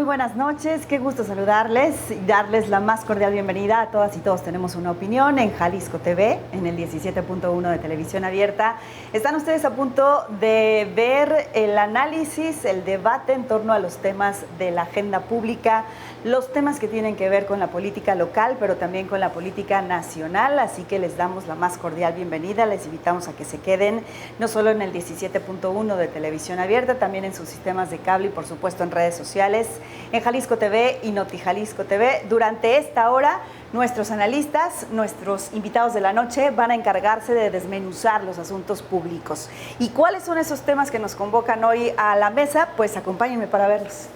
buenas noches, qué gusto saludarles y darles la más cordial bienvenida a todas y todos. Tenemos una opinión en Jalisco TV, en el 17.1 de Televisión Abierta. Están ustedes a punto de ver el análisis, el debate en torno a los temas de la agenda pública, los temas que tienen que ver con la política local, pero también con la política nacional. Así que les damos la más cordial bienvenida, les invitamos a que se queden, no solo en el 17.1 de Televisión Abierta, también en sus sistemas de cable y por supuesto en redes sociales, en Jalisco TV y Noti Jalisco TV. Durante esta hora, nuestros analistas, nuestros invitados de la noche van a encargarse de desmenuzar los asuntos públicos. ¿Y cuáles son esos temas que nos convocan hoy a la mesa? Pues acompáñenme para verlos.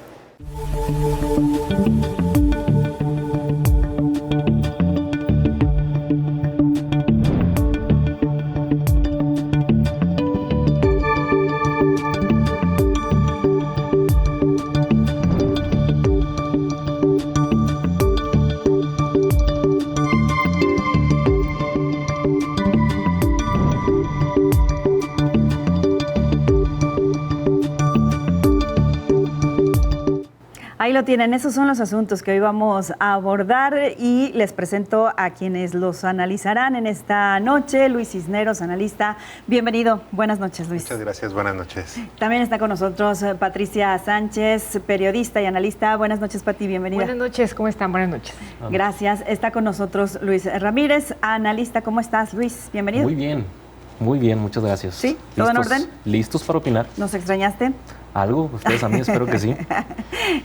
Ahí lo tienen, esos son los asuntos que hoy vamos a abordar y les presento a quienes los analizarán en esta noche. Luis Cisneros, analista, bienvenido. Buenas noches, Luis. Muchas gracias, buenas noches. También está con nosotros Patricia Sánchez, periodista y analista. Buenas noches, Pati, bienvenida. Buenas noches, ¿cómo están? Buenas noches. Gracias. Está con nosotros Luis Ramírez, analista. ¿Cómo estás, Luis? Bienvenido. Muy bien, muchas gracias. ¿Sí? ¿Todo en orden? ¿Listos para opinar? ¿Nos extrañaste? ¿Algo? Ustedes a mí, espero que sí.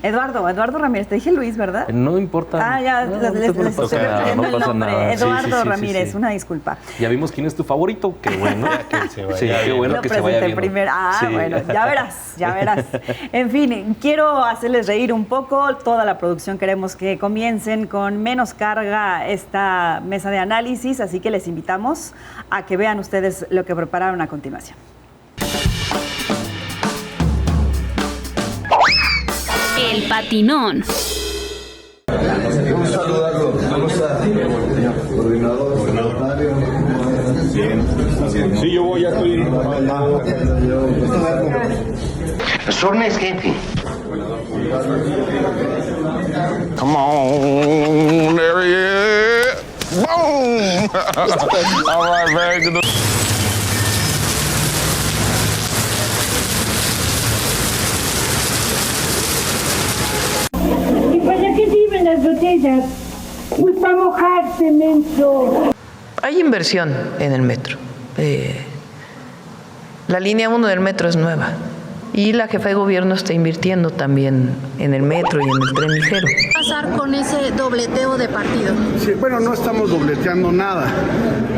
Eduardo Ramírez, te dije Luis, ¿verdad? No importa. Ya, no, les estoy repitiendo el nombre. Eduardo Ramírez, sí. Una disculpa. Ya vimos quién es tu favorito, qué bueno. Que se vaya qué bueno que se vaya bien. Primero. Bueno, ya verás. En fin, quiero hacerles reír un poco. Toda la producción queremos que comiencen con menos carga esta mesa de análisis, así que les invitamos a que vean ustedes lo que prepararon a continuación. El patinón. Un saludarlo. ¿Cómo está? Coordinador. Bien. Sí, yo voy a tu ir. Sornes, jefe. Come on, there he is. Boom! All right, very good. ¿Y para qué sirven las botellas? Pues para mojarse, menso. Hay inversión en el metro. La línea 1 del metro es nueva. Y la jefa de gobierno está invirtiendo también en el metro y en el tren ligero. ¿Qué va a pasar con ese dobleteo de partido? Sí, bueno, no estamos dobleteando nada.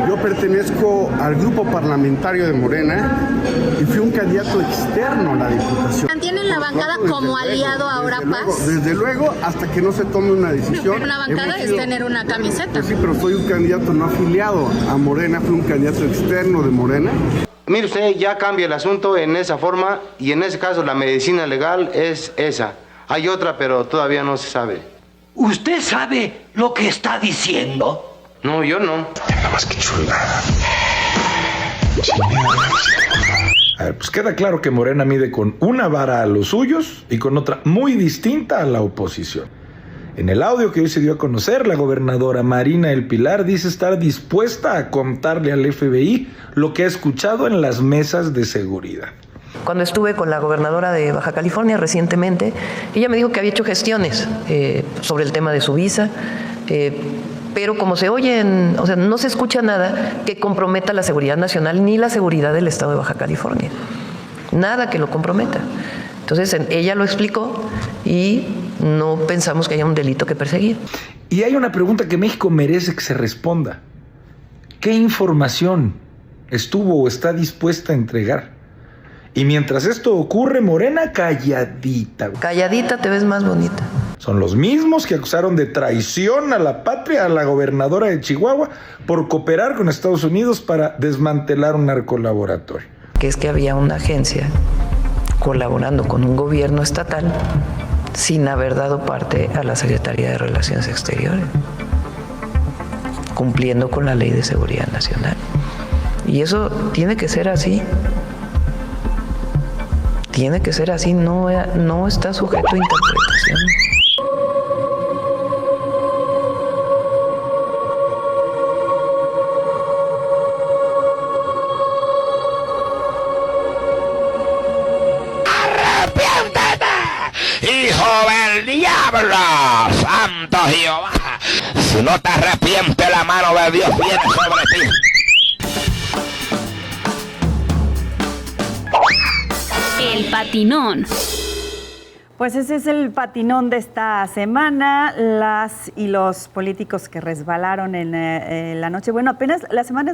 Yo pertenezco al grupo parlamentario de Morena y fui un candidato externo a la Diputación. ¿Mantienen la bancada como aliado ahora Paz? Desde luego, hasta que no se tome una decisión. Una bancada es tener una camiseta. Pues sí, pero soy un candidato no afiliado a Morena, fui un candidato externo de Morena. Mire usted, ya cambia el asunto en esa forma y en ese caso la medicina legal es esa. Hay otra, pero todavía no se sabe. ¿Usted sabe lo que está diciendo? No, yo no. Nada más que chulada. A ver, pues queda claro que Morena mide con una vara a los suyos y con otra muy distinta a la oposición. En el audio que hoy se dio a conocer, la gobernadora Marina del Pilar dice estar dispuesta a contarle al FBI lo que ha escuchado en las mesas de seguridad. Cuando estuve con la gobernadora de Baja California recientemente, ella me dijo que había hecho gestiones sobre el tema de su visa, pero como se oyen, o sea, no se escucha nada que comprometa la seguridad nacional ni la seguridad del estado de Baja California. Nada que lo comprometa. Entonces, ella lo explicó y no pensamos que haya un delito que perseguir. Y hay una pregunta que México merece que se responda. ¿Qué información estuvo o está dispuesta a entregar? Y mientras esto ocurre, Morena calladita. Calladita te ves más bonita. Son los mismos que acusaron de traición a la patria a la gobernadora de Chihuahua por cooperar con Estados Unidos para desmantelar un narcolaboratorio. Que es que había una agencia colaborando con un gobierno estatal sin haber dado parte a la Secretaría de Relaciones Exteriores, cumpliendo con la Ley de Seguridad Nacional. Y eso tiene que ser así. tiene que ser así, no está sujeto a interpretación. ¡Hijo del diablo! ¡Santo Jehová! Si no te arrepientes, la mano de Dios viene sobre ti. El patinón. Pues ese es el patinón de esta semana, las y los políticos que resbalaron en la noche. Bueno, apenas la semana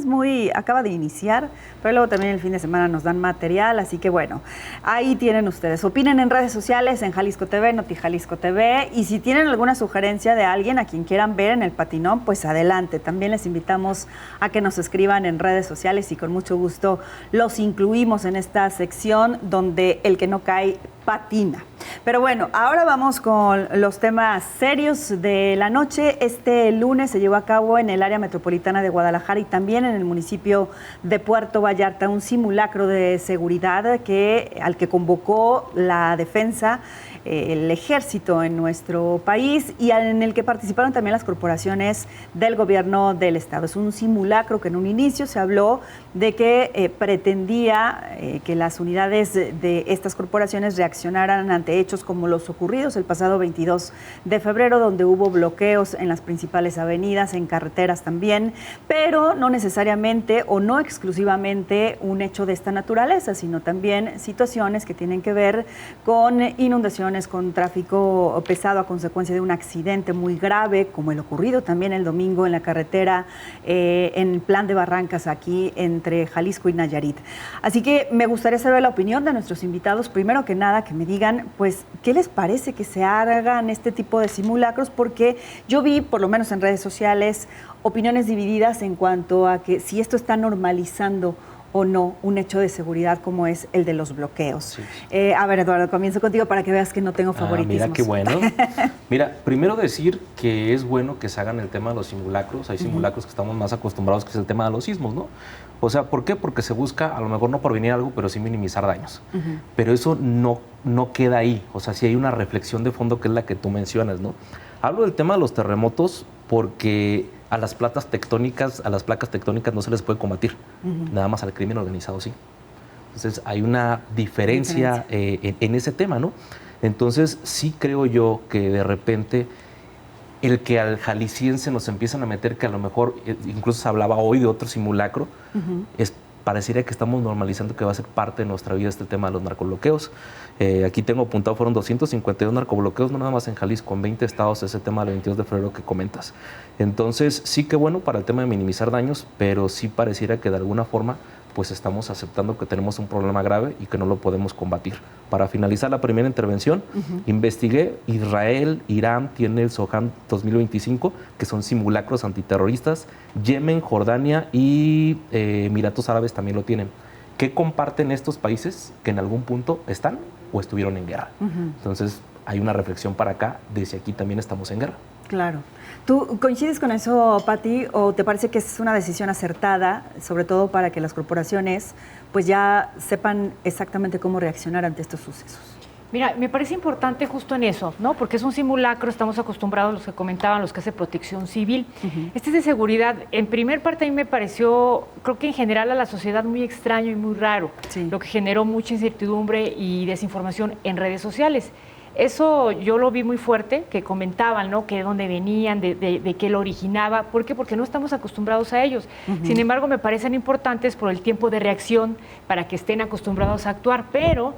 acaba de iniciar, pero luego también el fin de semana nos dan material, así que bueno, ahí tienen ustedes. Opinen en redes sociales, en Jalisco TV, Noti Jalisco TV, y si tienen alguna sugerencia de alguien a quien quieran ver en el patinón, pues adelante. También les invitamos a que nos escriban en redes sociales y con mucho gusto los incluimos en esta sección donde el que no cae patina. Pero bueno, ahora vamos con los temas serios de la noche. Este lunes se llevó a cabo en el área metropolitana de Guadalajara y también en el municipio de Puerto Vallarta un simulacro de seguridad al que convocó la defensa, el ejército en nuestro país y en el que participaron también las corporaciones del gobierno del estado. Es un simulacro que en un inicio se habló de que pretendía que las unidades de estas corporaciones reaccionaran ante hechos como los ocurridos el pasado 22 de febrero, donde hubo bloqueos en las principales avenidas, en carreteras también, pero no necesariamente o no exclusivamente un hecho de esta naturaleza, sino también situaciones que tienen que ver con inundaciones, con tráfico pesado a consecuencia de un accidente muy grave, como el ocurrido también el domingo en la carretera en Plan de Barrancas, aquí entre Jalisco y Nayarit. Así que me gustaría saber la opinión de nuestros invitados. Primero que nada, que me digan, pues, ¿qué les parece que se hagan este tipo de simulacros? Porque yo vi, por lo menos en redes sociales, opiniones divididas en cuanto a que si esto está normalizando o no un hecho de seguridad como es el de los bloqueos. Sí. A ver, Eduardo, comienzo contigo para que veas que no tengo favoritismos. Mira, qué bueno. Mira, primero decir que es bueno que se hagan el tema de los simulacros. Hay simulacros que estamos más acostumbrados, que es el tema de los sismos, ¿no? O sea, ¿por qué? Porque se busca, a lo mejor no prevenir algo, pero sí minimizar daños. Pero eso no queda ahí. O sea, sí hay una reflexión de fondo que es la que tú mencionas, ¿no? Hablo del tema de los terremotos porque a las placas tectónicas no se les puede combatir, nada más al crimen organizado sí. Entonces hay una diferencia en ese tema, ¿no? Entonces sí creo yo que de repente el que al jalisciense nos empiezan a meter, que a lo mejor incluso se hablaba hoy de otro simulacro, pareciera que estamos normalizando que va a ser parte de nuestra vida este tema de los narcobloqueos. Aquí tengo apuntado, fueron 252 narcobloqueos, no nada más en Jalisco, en 20 estados, ese tema del 22 de febrero que comentas. Entonces, sí que bueno para el tema de minimizar daños, pero sí pareciera que de alguna forma pues estamos aceptando que tenemos un problema grave y que no lo podemos combatir. Para finalizar la primera intervención, investigué, Israel, Irán tiene el Soham 2025, que son simulacros antiterroristas, Yemen, Jordania y Emiratos Árabes también lo tienen. ¿Qué comparten estos países que en algún punto están o estuvieron en guerra? Entonces, hay una reflexión para acá de si aquí también estamos en guerra. Claro. ¿Tú coincides con eso, Pati, o te parece que es una decisión acertada, sobre todo para que las corporaciones pues ya sepan exactamente cómo reaccionar ante estos sucesos? Mira, me parece importante justo en eso, ¿no? Porque es un simulacro, estamos acostumbrados, los que comentaban, los que hace protección civil. Este es de seguridad. En primer parte a mí me pareció, creo que en general a la sociedad muy extraño y muy raro, lo que generó mucha incertidumbre y desinformación en redes sociales. Eso yo lo vi muy fuerte, que comentaban, ¿no? Que de dónde venían, de qué lo originaba. ¿Por qué? Porque no estamos acostumbrados a ellos. Sin embargo, me parecen importantes por el tiempo de reacción para que estén acostumbrados a actuar, pero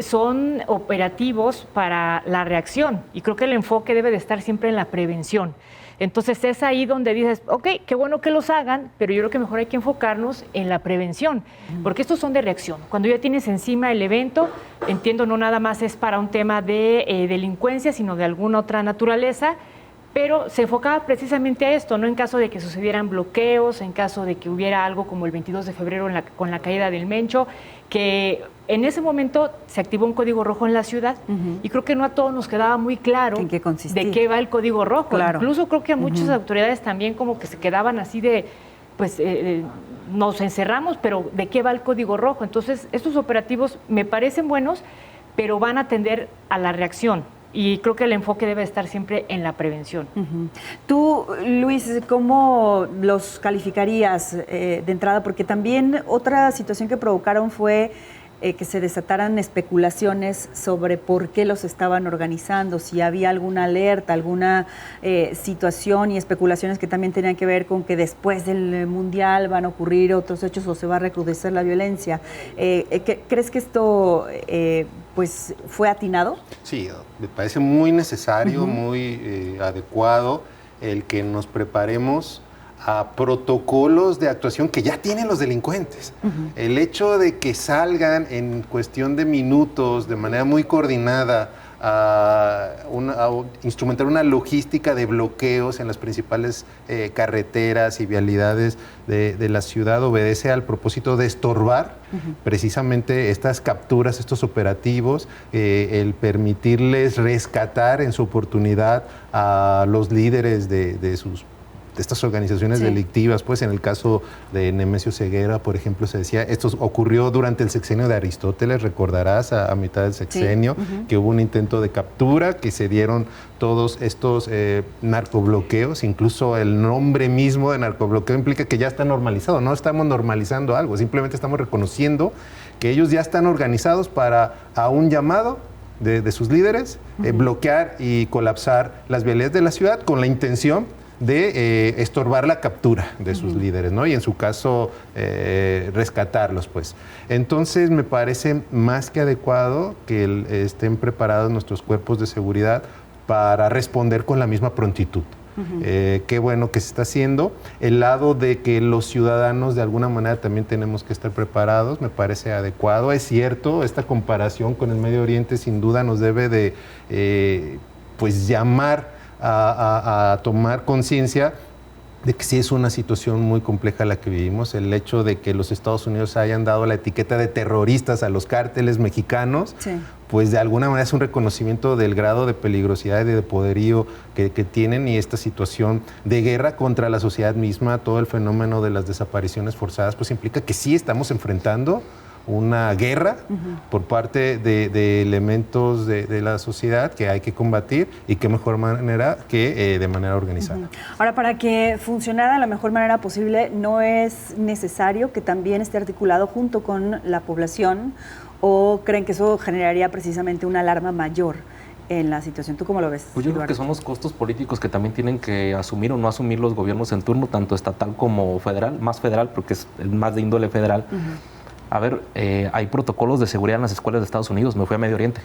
son operativos para la reacción y creo que el enfoque debe de estar siempre en la prevención. Entonces es ahí donde dices, ok, qué bueno que los hagan, pero yo creo que mejor hay que enfocarnos en la prevención, porque estos son de reacción. Cuando ya tienes encima el evento, entiendo, no nada más es para un tema de delincuencia, sino de alguna otra naturaleza, pero se enfocaba precisamente a esto, no en caso de que sucedieran bloqueos, en caso de que hubiera algo como el 22 de febrero con la caída del Mencho, que en ese momento se activó un código rojo en la ciudad y creo que no a todos nos quedaba muy claro ¿en qué consistía? De qué va el código rojo. Claro. Incluso creo que a muchas autoridades también como que se quedaban así de, pues, nos encerramos, pero ¿de qué va el código rojo? Entonces, estos operativos me parecen buenos, pero van a tender a la reacción. Y creo que el enfoque debe estar siempre en la prevención. Tú, Luis, ¿cómo los calificarías de entrada? Porque también otra situación que provocaron fue que se desataran especulaciones sobre por qué los estaban organizando, si había alguna alerta, alguna situación y especulaciones que también tenían que ver con que después del Mundial van a ocurrir otros hechos o se va a recrudecer la violencia. ¿Crees que esto pues fue atinado? Sí, me parece muy necesario, muy adecuado el que nos preparemos a protocolos de actuación que ya tienen los delincuentes. El hecho de que salgan en cuestión de minutos, de manera muy coordinada, a instrumentar una logística de bloqueos en las principales carreteras y vialidades de la ciudad, obedece al propósito de estorbar precisamente estas capturas, estos operativos, el permitirles rescatar en su oportunidad a los líderes de estas organizaciones delictivas. Pues en el caso de Nemesio Ceguera, por ejemplo, se decía, esto ocurrió durante el sexenio de Aristóteles, recordarás, a mitad del sexenio, que hubo un intento de captura, que se dieron todos estos narcobloqueos, incluso el nombre mismo de narcobloqueo implica que ya está normalizado, no estamos normalizando algo, simplemente estamos reconociendo que ellos ya están organizados para, a un llamado de sus líderes, bloquear y colapsar las vialidades de la ciudad con la intención de estorbar la captura de sus líderes, ¿no? Y en su caso, rescatarlos, pues. Entonces, me parece más que adecuado que estén preparados nuestros cuerpos de seguridad para responder con la misma prontitud. Qué bueno que se está haciendo. El lado de que los ciudadanos de alguna manera también tenemos que estar preparados, me parece adecuado. Es cierto, esta comparación con el Medio Oriente sin duda nos debe de pues llamar a tomar conciencia de que sí es una situación muy compleja la que vivimos. El hecho de que los Estados Unidos hayan dado la etiqueta de terroristas a los cárteles mexicanos, pues de alguna manera es un reconocimiento del grado de peligrosidad y de poderío que tienen, y esta situación de guerra contra la sociedad misma, todo el fenómeno de las desapariciones forzadas, pues implica que sí estamos enfrentando una guerra por parte de elementos de la sociedad que hay que combatir, y qué mejor manera que de manera organizada. Ahora, para que funcionara de la mejor manera posible, ¿no es necesario que también esté articulado junto con la población, o creen que eso generaría precisamente una alarma mayor en la situación? ¿Tú cómo lo ves, Pues yo creo que son los costos políticos que también tienen que asumir o no asumir los gobiernos en turno, tanto estatal como federal, más federal porque es más de índole federal. A ver, hay protocolos de seguridad en las escuelas de Estados Unidos, me fui a Medio Oriente,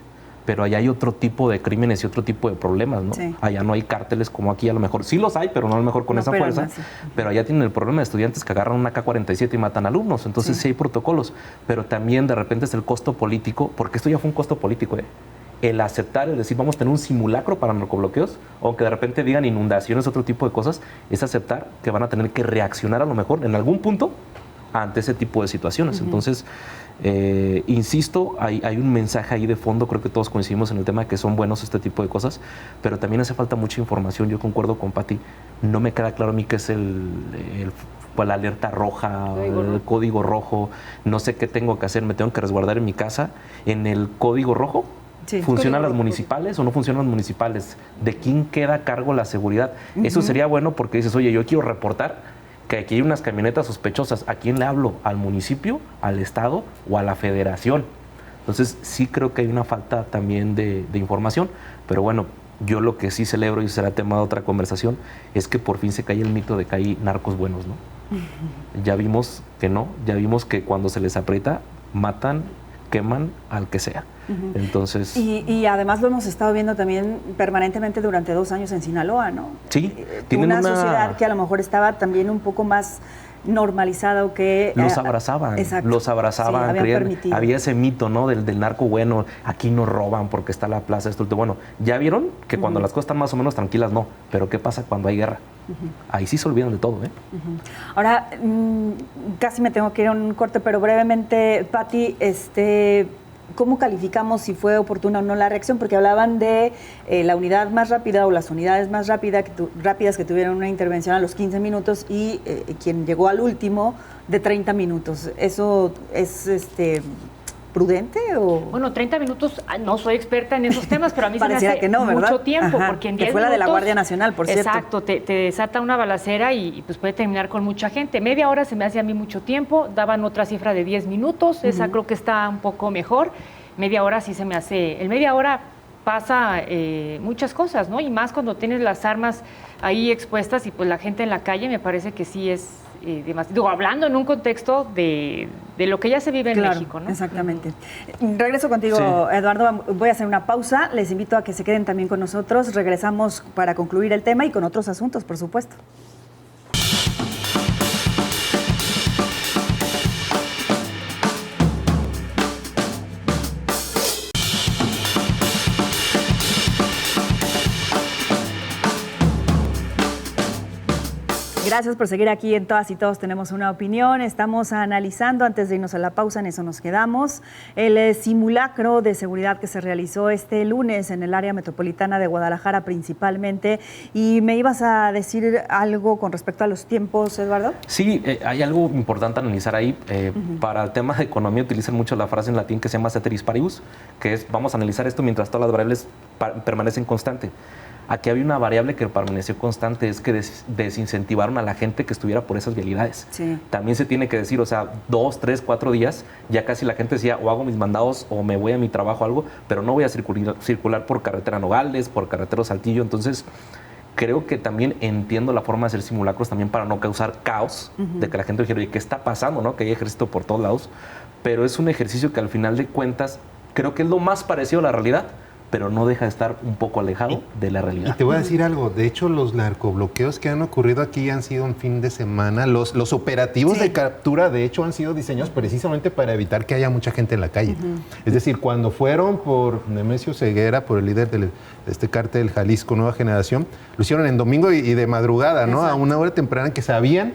pero allá hay otro tipo de crímenes y otro tipo de problemas, ¿no? Allá no hay cárteles como aquí, a lo mejor sí los hay, pero no a lo mejor con esa fuerza, pero allá tienen el problema de estudiantes que agarran una AK-47 y matan alumnos, entonces sí hay protocolos, pero también de repente es el costo político, porque esto ya fue un costo político, el aceptar, es decir, vamos a tener un simulacro para narcobloqueos, aunque de repente digan inundaciones, otro tipo de cosas, es aceptar que van a tener que reaccionar a lo mejor en algún punto ante ese tipo de situaciones. Entonces, insisto, hay un mensaje ahí de fondo, creo que todos coincidimos en el tema de que son buenos este tipo de cosas, pero también hace falta mucha información. Yo concuerdo con Pati, no me queda claro a mí qué es la alerta roja, el código rojo, no sé qué tengo que hacer, me tengo que resguardar en mi casa. En el código rojo, ¿funcionan las municipales o no funcionan las municipales? ¿De quién queda a cargo la seguridad? Eso sería bueno, porque dices, oye, yo quiero reportar que aquí hay unas camionetas sospechosas. ¿A quién le hablo? ¿Al municipio, al estado o a la federación? Entonces sí creo que hay una falta también de información, pero bueno, yo lo que sí celebro, y será tema de otra conversación, es que por fin se cae el mito de que hay narcos buenos, ¿no? Ya vimos que no, ya vimos que cuando se les aprieta, matan, queman al que sea. Entonces, y además lo hemos estado viendo también permanentemente durante 2 años en Sinaloa, ¿no? Sí, tienen una sociedad que a lo mejor estaba también un poco más normalizada, o que los abrazaban, había ese mito, ¿no? del narco bueno, aquí no roban porque está la plaza, esto. Bueno, ya vieron que cuando las cosas están más o menos tranquilas, no, pero ¿qué pasa cuando hay guerra? Ahí sí se olvidan de todo, Ahora, casi me tengo que ir a un corte, pero brevemente, Pati, ¿cómo calificamos si fue oportuna o no la reacción? Porque hablaban de la unidad más rápida o las unidades más rápidas que tuvieron una intervención a los 15 minutos y quien llegó al último de 30 minutos. ¿Eso es prudente o...? Bueno, 30 minutos, no soy experta en esos temas, pero a mí se me hace que no, ¿verdad? mucho tiempo, Ajá, porque en que 10 fue la de la minutos, Guardia Nacional, por cierto. Exacto, te desata una balacera y pues puede terminar con mucha gente. Media hora se me hace a mí mucho tiempo, daban otra cifra de 10 minutos, esa creo que está un poco mejor. Media hora sí se me hace... En media hora pasa muchas cosas, ¿no? Y más cuando tienes las armas ahí expuestas y pues la gente en la calle, me parece que sí es... Digo, hablando en un contexto de lo que ya se vive en México, ¿no? Exactamente. Regreso contigo, Eduardo. Voy a hacer una pausa. Les invito a que se queden también con nosotros. Regresamos para concluir el tema y con otros asuntos, por supuesto. Gracias por seguir aquí en Todas y Todos Tenemos una Opinión. Estamos analizando, antes de irnos a la pausa, en eso nos quedamos, el simulacro de seguridad que se realizó este lunes en el área metropolitana de Guadalajara principalmente. Y me ibas a decir algo con respecto a los tiempos, Eduardo. Sí, hay algo importante a analizar ahí. Para el tema de economía utilizan mucho la frase en latín que se llama ceteris paribus, que es vamos a analizar esto mientras todas las variables permanecen constantes. Aquí había una variable que permaneció constante, es que desincentivaron a la gente que estuviera por esas vialidades. Sí. También se tiene que decir, o sea, 2, 3, 4 días, ya casi la gente decía, o hago mis mandados o me voy a mi trabajo o algo, pero no voy a circular por carretera Nogales, por carretera Saltillo. Entonces, creo que también entiendo la forma de hacer simulacros también para no causar caos, de que la gente dijera, oye, ¿qué está pasando? ¿No? Que hay ejército por todos lados. Pero es un ejercicio que al final de cuentas, creo que es lo más parecido a la realidad, pero no deja de estar un poco alejado de la realidad. Y te voy a decir algo, de hecho los narcobloqueos que han ocurrido aquí han sido un fin de semana, los operativos de captura de hecho han sido diseñados precisamente para evitar que haya mucha gente en la calle. Es decir, cuando fueron por Nemesio Ceguera, por el líder de este cártel Jalisco Nueva Generación, lo hicieron en domingo y de madrugada, ¿no? A una hora temprana que sabían,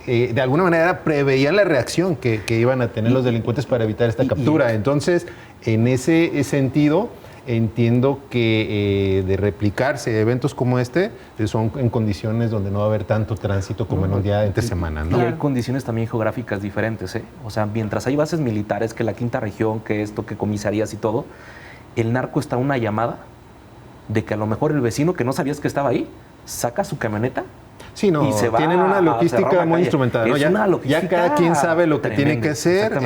de alguna manera preveían la reacción que iban a tener los delincuentes para evitar esta captura. Entonces, en ese sentido, entiendo que de replicarse eventos como este son en condiciones donde no va a haber tanto tránsito como en un día de entre semana, ¿no? Y hay condiciones también geográficas diferentes, ¿eh? O sea, mientras hay bases militares, que la quinta región, que esto, que comisarías y todo, el narco está a una llamada de que a lo mejor el vecino que no sabías que estaba ahí, saca su camioneta. Sí, no, y se va tienen una logística muy instrumentada, ¿no? Ya cada quien sabe lo que tiene que hacer,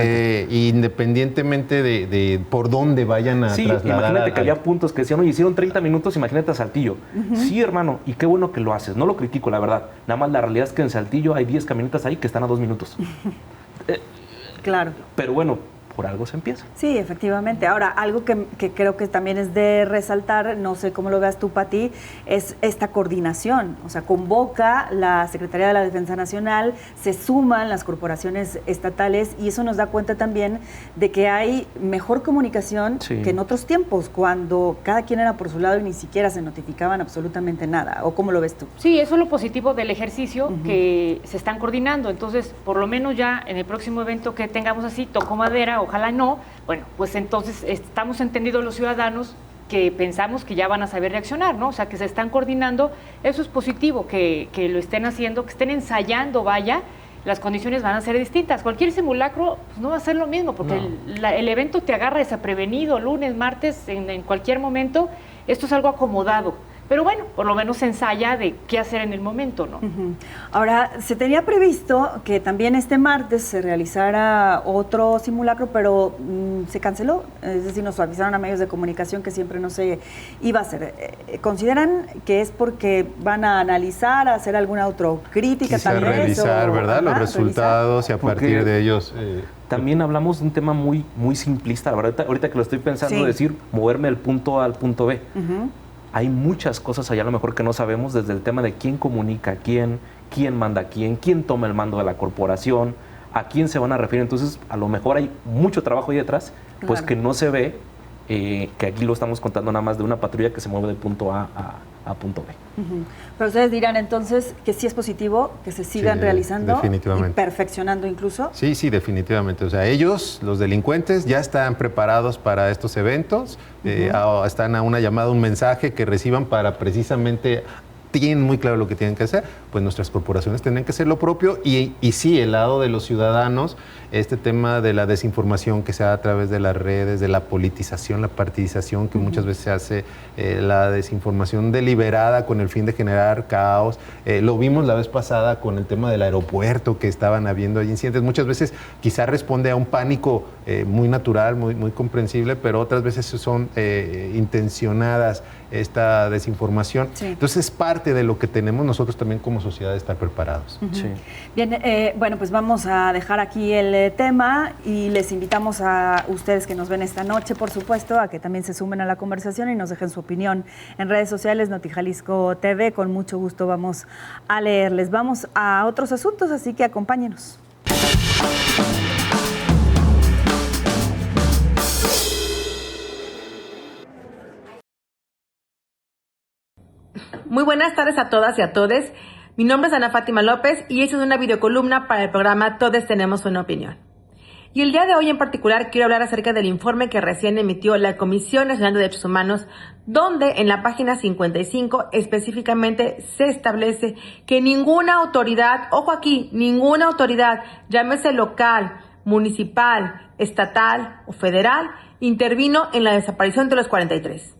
independientemente de por dónde vayan a trasladar. Imagínate que había puntos que decían, oye, hicieron 30 minutos, imagínate a Saltillo. Sí, hermano, y qué bueno que lo haces, no lo critico, la verdad. Nada más la realidad es que en Saltillo hay 10 camionetas ahí que están a 2 minutos. Claro. Pero bueno, por algo se empieza. Sí, efectivamente. Ahora, algo que creo que también es de resaltar, no sé cómo lo veas tú, Pati, es esta coordinación. O sea, convoca la Secretaría de la Defensa Nacional, se suman las corporaciones estatales y eso nos da cuenta también de que hay mejor comunicación que en otros tiempos, cuando cada quien era por su lado y ni siquiera se notificaban absolutamente nada. ¿O cómo lo ves tú? Sí, eso es lo positivo del ejercicio, que se están coordinando. Entonces, por lo menos ya en el próximo evento que tengamos así, toco madera, ojalá no, bueno, pues entonces estamos entendidos los ciudadanos que pensamos que ya van a saber reaccionar, ¿no? O sea, que se están coordinando, eso es positivo, que lo estén haciendo, que estén ensayando, vaya, las condiciones van a ser distintas. Cualquier simulacro pues, no va a ser lo mismo, porque el evento te agarra desaprevenido, lunes, martes, en cualquier momento, esto es algo acomodado. Pero bueno, por lo menos se ensaya de qué hacer en el momento, ¿no? Ahora, se tenía previsto que también este martes se realizara otro simulacro, pero se canceló. Es decir, nos avisaron a medios de comunicación que siempre no se iba a hacer. ¿Consideran que es porque van a analizar, a hacer alguna autocrítica también? Revisar, ¿verdad? Los resultados y a partir de ellos... También hablamos de un tema muy, muy simplista. La verdad, ahorita que lo estoy pensando, decir, moverme del punto A al punto B. Hay muchas cosas allá a lo mejor que no sabemos, desde el tema de quién comunica a quién manda a quién toma el mando de la corporación, a quién se van a referir. Entonces, a lo mejor hay mucho trabajo ahí detrás, pues que no se ve que aquí lo estamos contando nada más de una patrulla que se mueve de punto A a punto B. Pero ustedes dirán entonces que sí es positivo, que se sigan realizando definitivamente. Y perfeccionando incluso. Sí, definitivamente. O sea, ellos, los delincuentes, ya están preparados para estos eventos, están a una llamada, un mensaje que reciban para precisamente... tienen muy claro lo que tienen que hacer, pues nuestras corporaciones tienen que hacer lo propio y sí, el lado de los ciudadanos, este tema de la desinformación que se da a través de las redes, de la politización, la partidización que muchas veces se hace, la desinformación deliberada con el fin de generar caos. Lo vimos la vez pasada con el tema del aeropuerto, que estaban habiendo ahí incidentes. Muchas veces quizá responde a un pánico muy natural, muy comprensible, pero otras veces son intencionadas esta desinformación. Sí. Entonces es parte de lo que tenemos nosotros también como sociedad de estar preparados. Sí. Bien, bueno, pues vamos a dejar aquí el tema y les invitamos a ustedes que nos ven esta noche, por supuesto, a que también se sumen a la conversación y nos dejen su opinión en redes sociales, NotiJalisco TV. Con mucho gusto vamos a leerles. Vamos a otros asuntos, así que acompáñenos. Muy buenas tardes a todas y a todos. Mi nombre es Ana Fátima López y esta es una videocolumna para el programa Todos Tenemos Una Opinión. Y el día de hoy en particular quiero hablar acerca del informe que recién emitió la Comisión Nacional de Derechos Humanos, donde en la página 55 específicamente se establece que ninguna autoridad, ojo aquí, ninguna autoridad, llámese local, municipal, estatal o federal, intervino en la desaparición de los 43.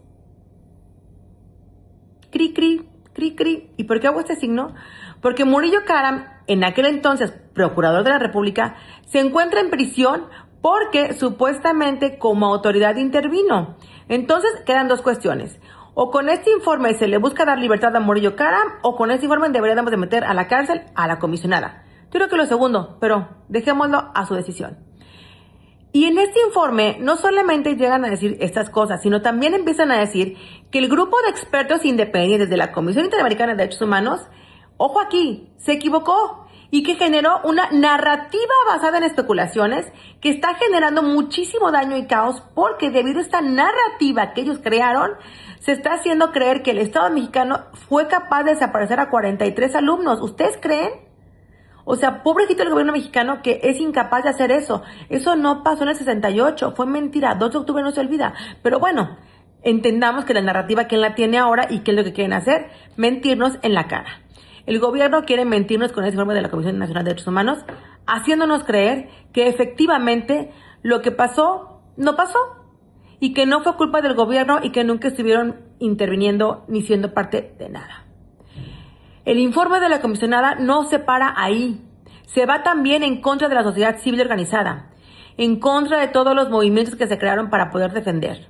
Cri, cri, cri, cri. ¿Y por qué hago este signo? Porque Murillo Karam, en aquel entonces procurador de la República, se encuentra en prisión porque supuestamente como autoridad intervino. Entonces quedan dos cuestiones. O con este informe se le busca dar libertad a Murillo Karam, o con este informe deberíamos de meter a la cárcel a la comisionada. Yo creo que lo segundo, pero dejémoslo a su decisión. Y en este informe no solamente llegan a decir estas cosas, sino también empiezan a decir que el grupo de expertos independientes de la Comisión Interamericana de Derechos Humanos, ojo aquí, se equivocó y que generó una narrativa basada en especulaciones que está generando muchísimo daño y caos porque debido a esta narrativa que ellos crearon, se está haciendo creer que el Estado mexicano fue capaz de desaparecer a 43 alumnos. ¿Ustedes creen? O sea, pobrecito el gobierno mexicano que es incapaz de hacer eso. Eso no pasó en el 68, fue mentira. 2 de octubre no se olvida. Pero bueno, entendamos que la narrativa, ¿quién la tiene ahora y qué es lo que quieren hacer? Mentirnos en la cara. El gobierno quiere mentirnos con el informe de la Comisión Nacional de Derechos Humanos, haciéndonos creer que efectivamente lo que pasó, no pasó. Y que no fue culpa del gobierno y que nunca estuvieron interviniendo ni siendo parte de nada. El informe de la comisionada no se para ahí. Se va también en contra de la sociedad civil organizada, en contra de todos los movimientos que se crearon para poder defender.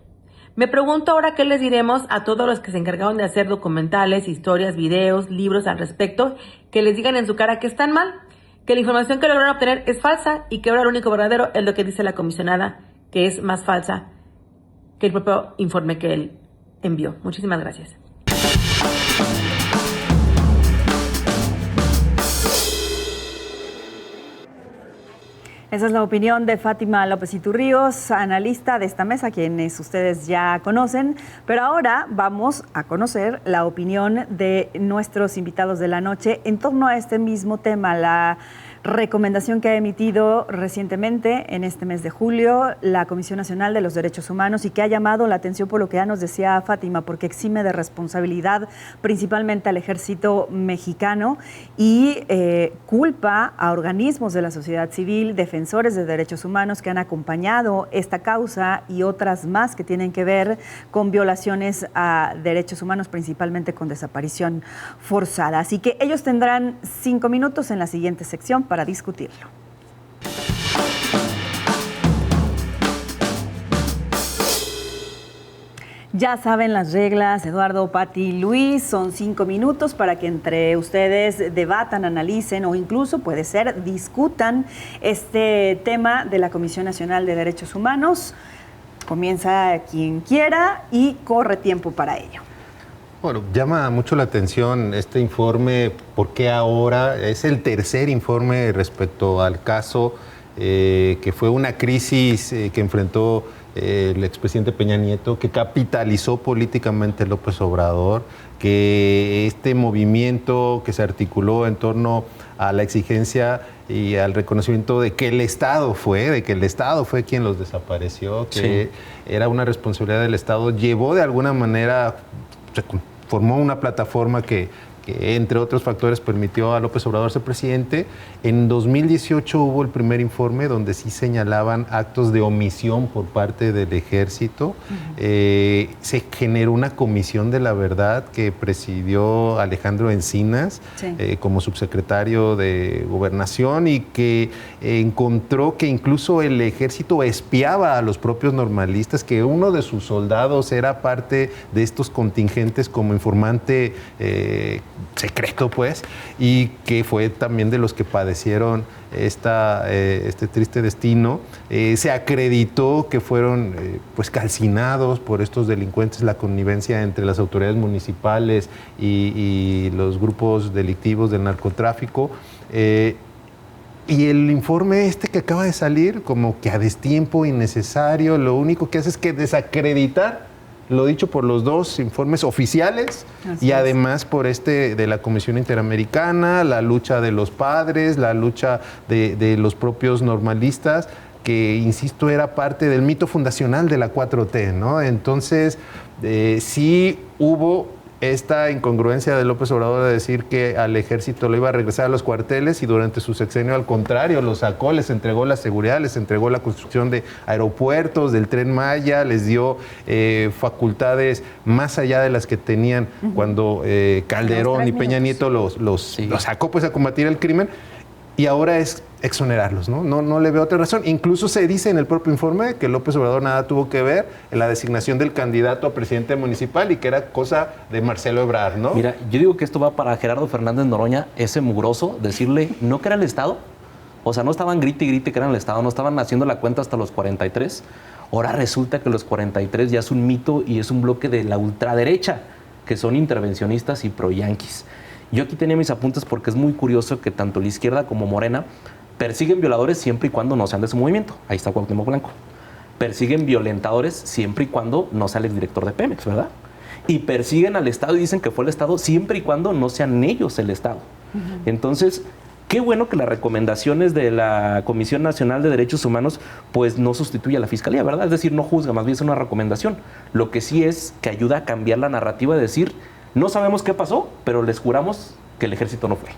Me pregunto ahora qué les diremos a todos los que se encargaron de hacer documentales, historias, videos, libros al respecto, que les digan en su cara que están mal, que la información que lograron obtener es falsa y que ahora lo único verdadero es lo que dice la comisionada, que es más falsa que el propio informe que él envió. Muchísimas gracias. Esa es la opinión de Fátima López Iturríos, analista de esta mesa, quienes ustedes ya conocen. Pero ahora vamos a conocer la opinión de nuestros invitados de la noche en torno a este mismo tema, la recomendación que ha emitido recientemente en este mes de julio la Comisión Nacional de los Derechos Humanos y que ha llamado la atención por lo que ya nos decía Fátima, porque exime de responsabilidad principalmente al ejército mexicano y culpa a organismos de la sociedad civil, defensores de derechos humanos que han acompañado esta causa y otras más que tienen que ver con violaciones a derechos humanos, principalmente con desaparición forzada. Así que ellos tendrán 5 minutos en la siguiente sección para discutirlo. Ya saben las reglas, Eduardo, Pati, Luis, son 5 minutos para que entre ustedes debatan, analicen o incluso, puede ser, discutan este tema de la Comisión Nacional de Derechos Humanos. Comienza quien quiera y corre tiempo para ello. Bueno, llama mucho la atención este informe, porque ahora es el tercer informe respecto al caso que fue una crisis que enfrentó el expresidente Peña Nieto, que capitalizó políticamente López Obrador, que este movimiento que se articuló en torno a la exigencia y al reconocimiento de que el Estado fue quien los desapareció, que era una responsabilidad del Estado, llevó de alguna manera, formó una plataforma que entre otros factores permitió a López Obrador ser presidente. En 2018 hubo el primer informe donde sí señalaban actos de omisión por parte del Ejército. Se generó una comisión de la verdad que presidió Alejandro Encinas como subsecretario de Gobernación y que encontró que incluso el Ejército espiaba a los propios normalistas, que uno de sus soldados era parte de estos contingentes como informante secreto, pues, y que fue también de los que padecieron este triste destino. Se acreditó que fueron pues calcinados por estos delincuentes, la connivencia entre las autoridades municipales y los grupos delictivos del narcotráfico. Y el informe que acaba de salir, como que a destiempo, innecesario, lo único que hace es que desacreditar lo dicho por los dos informes oficiales y además por de la Comisión Interamericana, la lucha de los padres, la lucha de los propios normalistas, que, insisto, era parte del mito fundacional de la 4T, ¿no? Entonces, sí hubo esta incongruencia de López Obrador de decir que al Ejército lo iba a regresar a los cuarteles y durante su sexenio, al contrario, los sacó, les entregó la seguridad, les entregó la construcción de aeropuertos, del Tren Maya, les dio facultades más allá de las que tenían cuando Calderón y Peña Nieto los sacó pues a combatir el crimen, y ahora es exonerarlos, ¿no? No le veo otra razón. Incluso se dice en el propio informe que López Obrador nada tuvo que ver en la designación del candidato a presidente municipal y que era cosa de Marcelo Ebrard, ¿no? Mira, yo digo que esto va para Gerardo Fernández Noroña, ese mugroso, decirle, ¿no que era el Estado? O sea, no estaban grite y grite que eran el Estado, no estaban haciendo la cuenta hasta los 43. Ahora resulta que los 43 ya es un mito y es un bloque de la ultraderecha, que son intervencionistas y pro-yanquis. Yo aquí tenía mis apuntes porque es muy curioso que tanto la izquierda como Morena persiguen violadores siempre y cuando no sean de su movimiento. Ahí está Cuauhtémoc Blanco. Persiguen violentadores siempre y cuando no sea el director de Pemex, ¿verdad? Y persiguen al Estado y dicen que fue el Estado siempre y cuando no sean ellos el Estado. Entonces, qué bueno que las recomendaciones de la Comisión Nacional de Derechos Humanos pues no sustituye a la Fiscalía, ¿verdad? Es decir, no juzga, más bien es una recomendación. Lo que sí es que ayuda a cambiar la narrativa de decir, no sabemos qué pasó, pero les juramos que el Ejército no fue.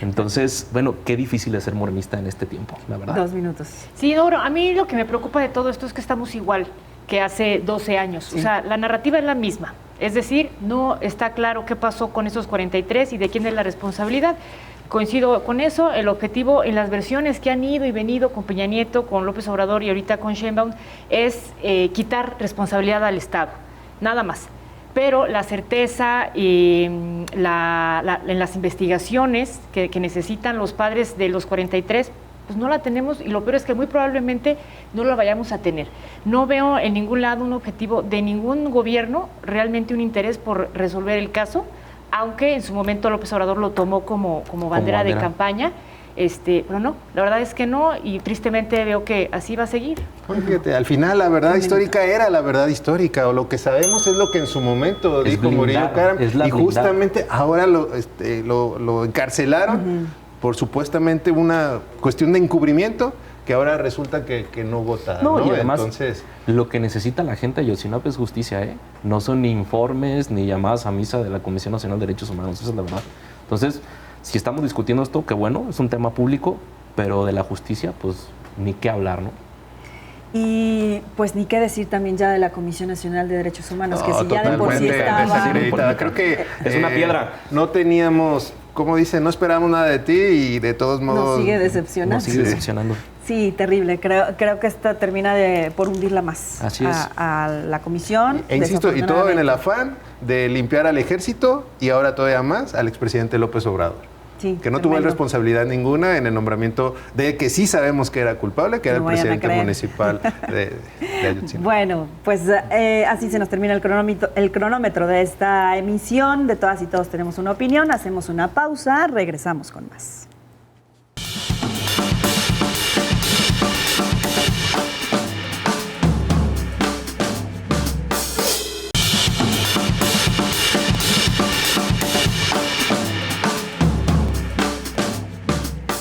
Entonces, bueno, qué difícil es ser morenista en este tiempo, la verdad. 2 minutos. Sí, Doro, a mí lo que me preocupa de todo esto es que estamos igual que hace 12 años. O sea, la narrativa es la misma. Es decir, no está claro qué pasó con esos 43 y de quién es la responsabilidad. Coincido con eso. El objetivo en las versiones que han ido y venido con Peña Nieto, con López Obrador y ahorita con Sheinbaum es quitar responsabilidad al Estado. Nada más. Pero la certeza en las investigaciones que necesitan los padres de los 43, pues no la tenemos, y lo peor es que muy probablemente no la vayamos a tener. No veo en ningún lado un objetivo de ningún gobierno, realmente un interés por resolver el caso, aunque en su momento López Obrador lo tomó como bandera de campaña. Pero no, la verdad es que no, y tristemente veo que así va a seguir. Fíjate, al final la verdad histórica era la verdad histórica, o lo que sabemos es lo que en su momento dijo Murillo Karam, y justamente ahora lo encarcelaron por supuestamente una cuestión de encubrimiento, que ahora resulta que no vota. No, y además, entonces, lo que necesita la gente de Ayotzinapa es justicia, ¿eh? No son ni informes ni llamadas a misa de la Comisión Nacional de Derechos Humanos, esa es la verdad. Entonces, si estamos discutiendo esto, qué bueno, es un tema público, pero de la justicia, pues ni qué hablar, ¿no? Y pues ni qué decir también ya de la Comisión Nacional de Derechos Humanos, que si ya de por sí estaba... Creo que es una piedra. No teníamos, como dice, no esperábamos nada de ti y de todos modos... Nos sigue decepcionando. Nos sigue decepcionando. Sí, terrible. Creo que esta termina por hundirla más. Así es. A la comisión. E insisto, y todo en el afán de limpiar al Ejército y ahora todavía más al expresidente López Obrador. Sí, que no tuvo responsabilidad ninguna en el nombramiento de que sí sabemos que era culpable, que era el presidente municipal de Ayotzinapa. Bueno, pues así se nos termina el cronómetro de esta emisión. De todas y todos tenemos una opinión. Hacemos una pausa, regresamos con más.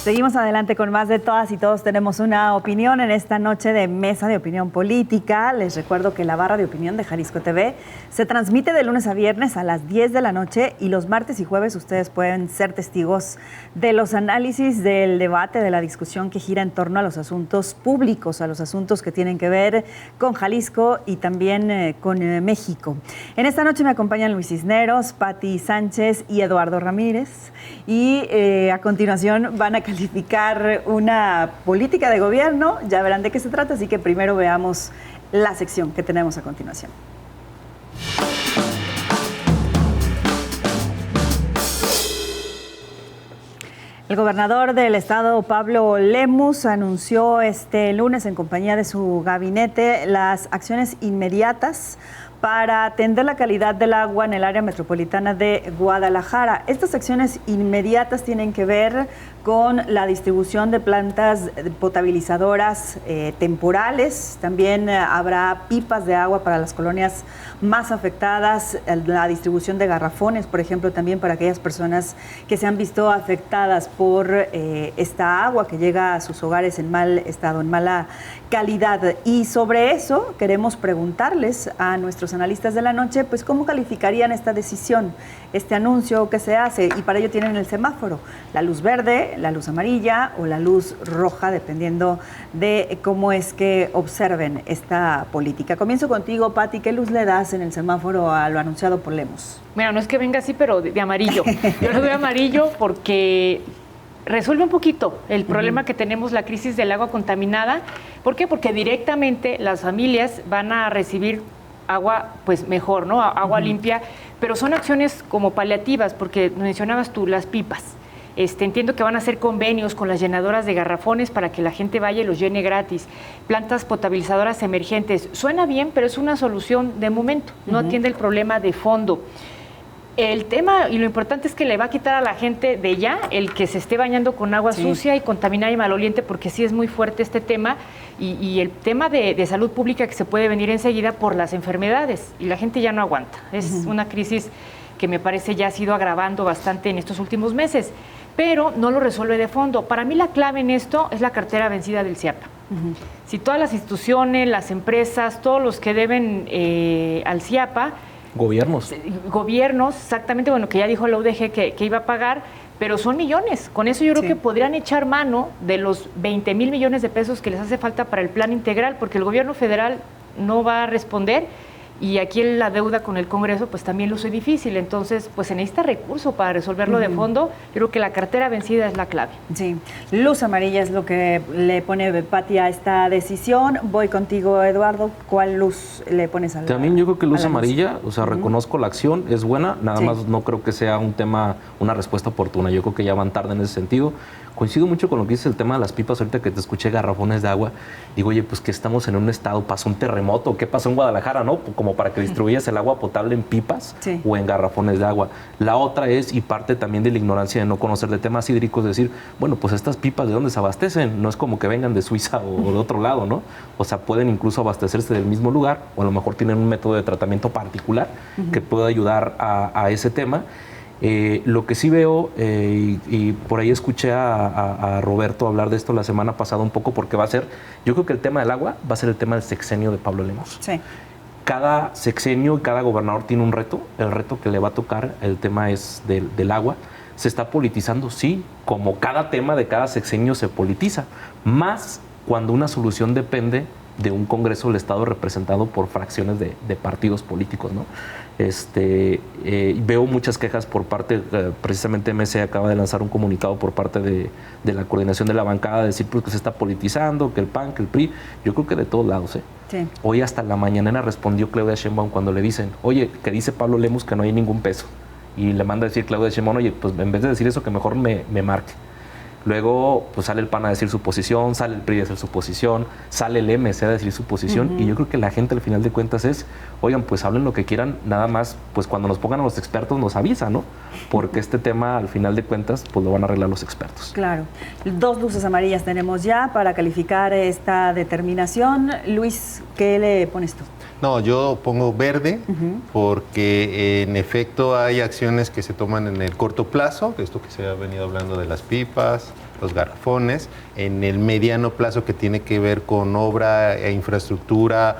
Seguimos adelante con más de Todas y Todos Tenemos una Opinión en esta noche de Mesa de Opinión Política. Les recuerdo que la barra de opinión de Jalisco TV se transmite de lunes a viernes a las 10 de la noche y los martes y jueves ustedes pueden ser testigos de los análisis, del debate, de la discusión que gira en torno a los asuntos públicos, a los asuntos que tienen que ver con Jalisco y también con México. En esta noche me acompañan Luis Cisneros, Pati Sánchez y Eduardo Ramírez y a continuación van a calificar una política de gobierno, ya verán de qué se trata, así que primero veamos la sección que tenemos a continuación. El gobernador del estado, Pablo Lemus, anunció este lunes en compañía de su gabinete las acciones inmediatas para atender la calidad del agua en el área metropolitana de Guadalajara. Estas acciones inmediatas tienen que ver con la distribución de plantas potabilizadoras temporales. También habrá pipas de agua para las colonias más afectadas, la distribución de garrafones, por ejemplo, también para aquellas personas que se han visto afectadas por esta agua que llega a sus hogares en mal estado, en mala calidad. Y sobre eso queremos preguntarles a nuestros analistas de la noche, pues cómo calificarían esta decisión, este anuncio que se hace, y para ello tienen el semáforo, la luz verde, la luz amarilla o la luz roja, dependiendo de cómo es que observen esta política. Comienzo contigo, Pati, ¿qué luz le das en el semáforo a lo anunciado por Lemus? Mira, no es que venga así, pero de amarillo. Yo le doy amarillo porque resuelve un poquito el problema que tenemos, la crisis del agua contaminada. ¿Por qué? Porque directamente las familias van a recibir agua pues mejor, ¿no? Agua limpia, pero son acciones como paliativas, porque mencionabas tú las pipas. Entiendo que van a hacer convenios con las llenadoras de garrafones para que la gente vaya y los llene gratis. Plantas potabilizadoras emergentes. Suena bien, pero es una solución de momento. No atiende el problema de fondo. El tema y lo importante es que le va a quitar a la gente de ya el que se esté bañando con agua sucia y contaminada y maloliente, porque sí es muy fuerte este tema y el tema de salud pública que se puede venir enseguida por las enfermedades y la gente ya no aguanta. Es una crisis que me parece ya ha sido agravando bastante en estos últimos meses, pero no lo resuelve de fondo. Para mí la clave en esto es la cartera vencida del CIAPA. Si todas las instituciones, las empresas, todos los que deben al CIAPA, Gobiernos, exactamente, bueno, que ya dijo la UDG que iba a pagar, pero son millones. Con eso yo creo que podrían echar mano de los 20,000 millones de pesos que les hace falta para el plan integral, porque el gobierno federal no va a responder y aquí la deuda con el Congreso pues también luce difícil. Entonces, pues se necesita recurso para resolverlo de fondo. Yo creo que la cartera vencida es la clave. Sí, luz amarilla es lo que le pone Pati a esta decisión. Voy contigo, Eduardo. ¿Cuál luz le pones a la También yo creo que luz amarilla, o sea, reconozco la acción, es buena, nada más no creo que sea un tema, una respuesta oportuna. Yo creo que ya van tarde en ese sentido. Coincido mucho con lo que dice el tema de las pipas. Ahorita que te escuché garrafones de agua, digo, oye, pues que estamos en un estado, pasó un terremoto, ¿qué pasó en Guadalajara, no? Como para que distribuyas el agua potable en pipas o en garrafones de agua. La otra es, y parte también de la ignorancia de no conocer de temas hídricos, decir, bueno, pues estas pipas, ¿de dónde se abastecen? No es como que vengan de Suiza o de otro lado, ¿no? O sea, pueden incluso abastecerse del mismo lugar, o a lo mejor tienen un método de tratamiento particular que pueda ayudar a ese tema. Lo que sí veo, y por ahí escuché a Roberto hablar de esto la semana pasada un poco, porque va a ser, yo creo que el tema del agua va a ser el tema del sexenio de Pablo Lemus. Sí. Cada sexenio y cada gobernador tiene un reto. El reto que le va a tocar, el tema es del agua. Se está politizando, sí, como cada tema de cada sexenio se politiza, más cuando una solución depende de un Congreso del Estado representado por fracciones de partidos políticos, ¿no? Veo muchas quejas por parte, precisamente MC acaba de lanzar un comunicado por parte de la coordinación de la bancada, de decir pues, que se está politizando, que el PAN, que el PRI, yo creo que de todos lados. Sí. Hoy hasta la mañanera respondió Claudia Sheinbaum cuando le dicen, oye, que dice Pablo Lemus que no hay ningún peso, y le manda a decir Claudia Sheinbaum, oye, pues en vez de decir eso, que mejor me marque. Luego pues sale el PAN a decir su posición, sale el PRI a decir su posición, sale el MC a decir su posición, y yo creo que la gente al final de cuentas es, oigan, pues hablen lo que quieran, nada más, pues cuando nos pongan a los expertos nos avisan, ¿no? Porque este tema al final de cuentas pues lo van a arreglar los expertos. Claro. 2 luces amarillas tenemos ya para calificar esta determinación. Luis, ¿qué le pones tú? No, yo pongo verde porque en efecto hay acciones que se toman en el corto plazo, esto que se ha venido hablando de las pipas, los garrafones, en el mediano plazo que tiene que ver con obra e infraestructura,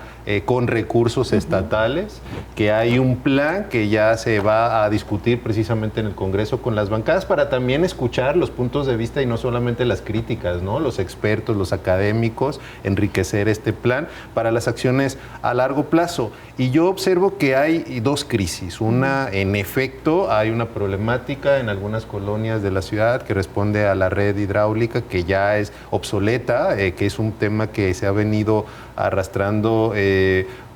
con recursos estatales, que hay un plan que ya se va a discutir precisamente en el Congreso con las bancadas para también escuchar los puntos de vista y no solamente las críticas, ¿no? Los expertos, los académicos, enriquecer este plan para las acciones a largo plazo. Y yo observo que hay dos crisis. Una, en efecto, hay una problemática en algunas colonias de la ciudad que responde a la red hidráulica que ya es obsoleta, que es un tema que se ha venido arrastrando